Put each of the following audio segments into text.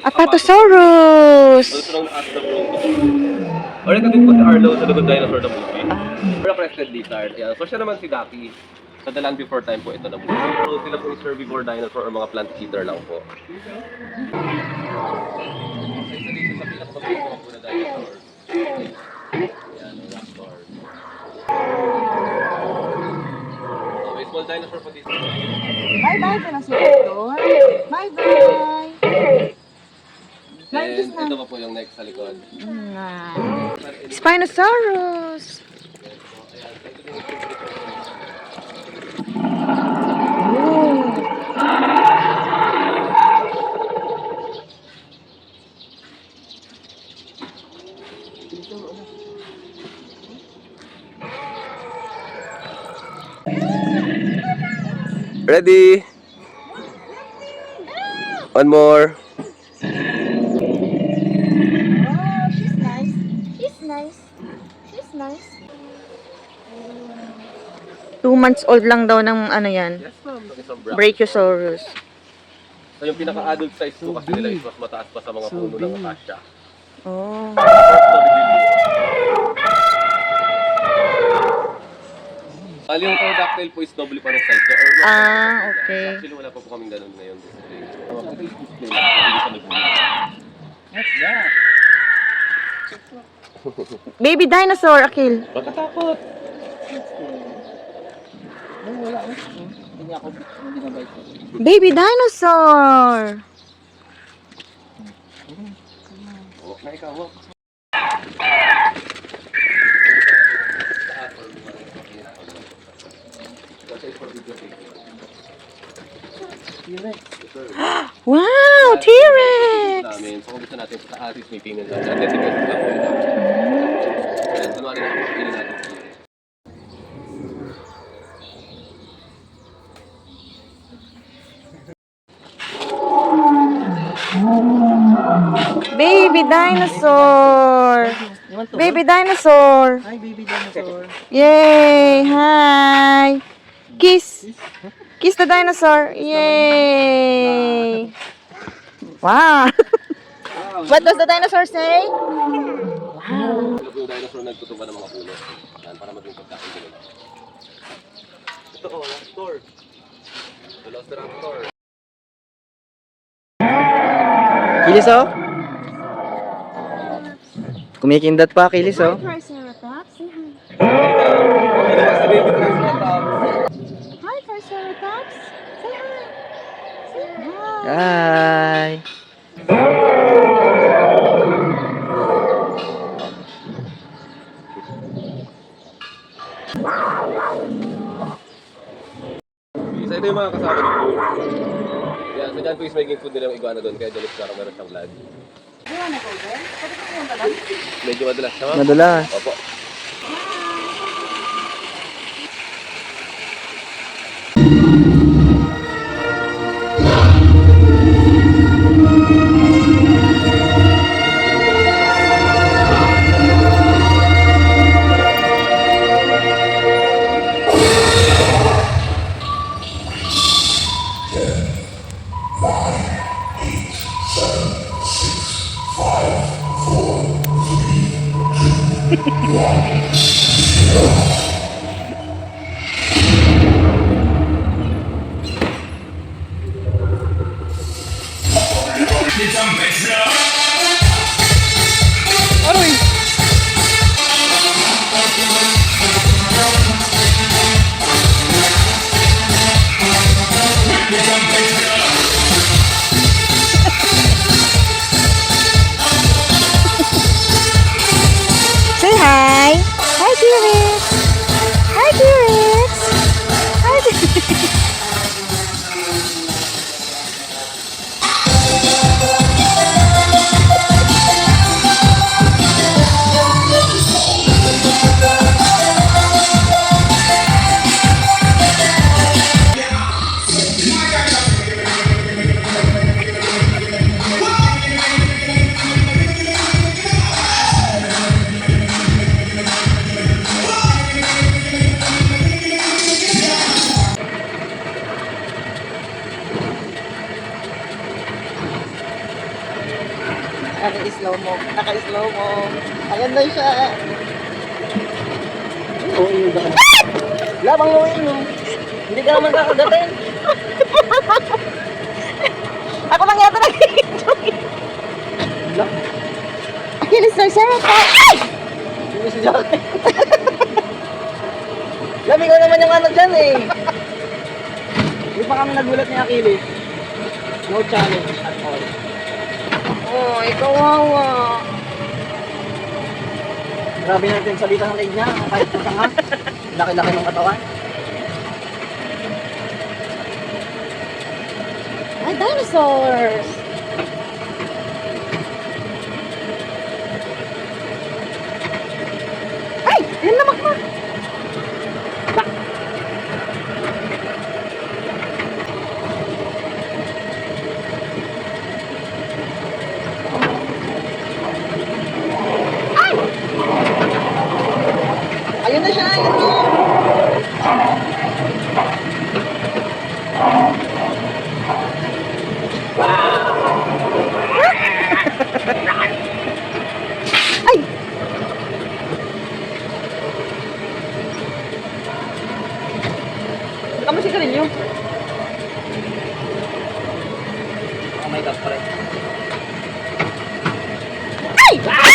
Apatosaurus! Or ito din po si Arlo sa Lugod Dinosaur na movie. Or a crested lizard. Yeah. So siya naman si Ducky. Sa The Land Before Time po ito na movie. So sila po yung herbivore dinosaur or mga plant eater lang po. Isa dito sa pinaka-mabibigyan po na dinosaur. Yan, raptor. So may small dinosaur po dito. Bye-bye ka na si Victor. Bye-bye! And ito pa po yung next sa likod. Spinosaurus! Ready? One more. Oh, she's nice. She's nice. She's nice. 2 months old lang daw ng ano yan. Yes, ma'am. Isang brown. Brachiosaurus. So yung pinaka-adult size po kasi nila is mas mataas pa sa mga puno ng acacia. Oh. Yung pterodactyl po is double pa ng size niya. Okay. Actually wala pa po kaming ganun ngayon. What's that? Baby dinosaur, Akil. Matatakot. No, wala. Hindi niya ako binabay ko. Baby dinosaur. Oh, na ikaw. Wow, T-Rex. Namin. So kung gusto natin sa atis may tingin lang. At ito guys, lang po yun. Ayan, kunwari na ako, pili natin. Baby dinosaur. Baby dinosaur. Hi, baby dinosaur. Yay! Hi. Kiss. Kiss the dinosaur. Yay! Wow. What does the dinosaur say? Wow. Yung dinosaur nagtutupa ng mga puno. Yan, para maging pagkain nila. Ito oh, raptor. Velociraptor. Kilis oh. Kumikindat pa, kilis oh. Triceratops. Say hi. Ito mas si baby Triceratops. Hi, Triceratops. Say hi. Say hi. Hi. Isa ito yung mga kasama ni Blue. Yan, so dyan po is making food nila yung iguana doon. Kaya dyan is parang meron siyang vlog. Medyo madalas siya, ma'am? Madalas. Opo. Say hi. Hi, T-Rex. Hi, T-Rex. Hi, T-Rex. Naka-slow mo. Naka-slow mo. Ayan na siya. Oo, yun ba? Labang mo yun. Hindi ka naman kakagatin. Ako lang yata nag-enjoy. Wala. Achilles sir, sir. Ay! Hindi si Jackie. Labi ko naman yung ano dyan eh. Hindi pa kami nagulat ni Achilles. No challenge at all. Oh, ikaw wawa. Grabe natin salita ng leg niya. Kahit po nga. Laki-laki ng katawan. Ay, dinosaurs. Ay! Yan naman ka. Ayun na siya. Ayun na. Ay! Baka mo si Carillo. Oh my God, pare. Ay! Ay!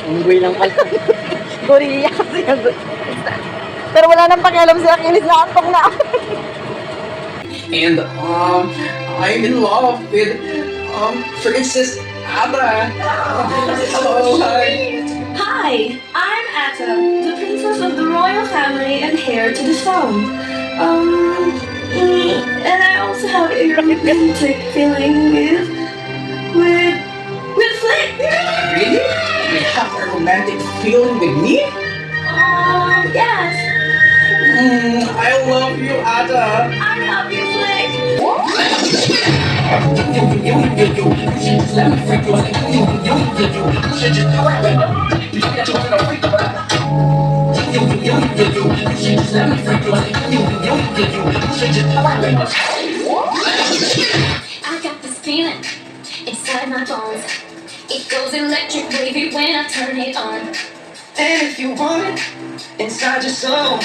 Unggoy lang pala. Gorilla kasi yung pero wala nang pakialam si Achilles na antong na. And I'm in love with Princess Ada. Hello, hi. Hi, I'm Atta, the princess of the royal family and heir to the throne. And I also have a romantic feeling with Flick. Really? You have a romantic feeling with me? Yes, I love you, Ada. I love you, Flick. I got this feeling inside my bones. It goes electric wavy when I turn it on. And if you want it inside your soul,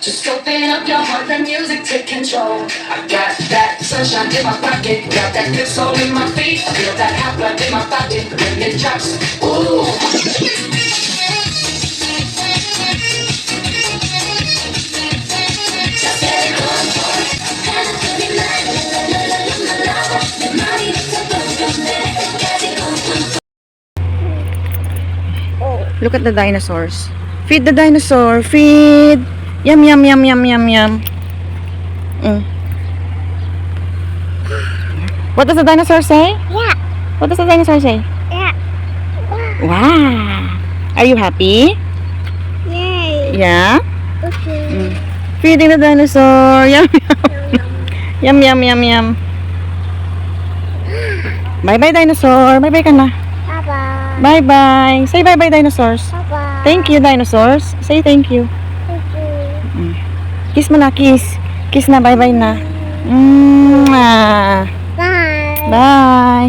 Just open up your heart, let music take control. I got that sunshine in my pocket, got that good soul in my feet, I feel that hot blood in my body when it drops. Ooh. Look at the dinosaurs. Feed the dinosaur. Feed. Yum, yum, yum, yum, yum, yum. What does the dinosaur say? Yeah. What does the dinosaur say? Yeah. Wow. Are you happy? Yay. Yeah? Okay. Feeding the dinosaur. Yum, yum. Yum, yum, yum, yum. Bye-bye, dinosaur. Bye-bye ka na. Bye-bye. Bye-bye. Say bye-bye, dinosaurs. Bye-bye. Thank you, dinosaurs. Say thank you. Thank you. Kiss mo na, kiss. Kiss na, bye-bye na. Mwah. Bye. Bye.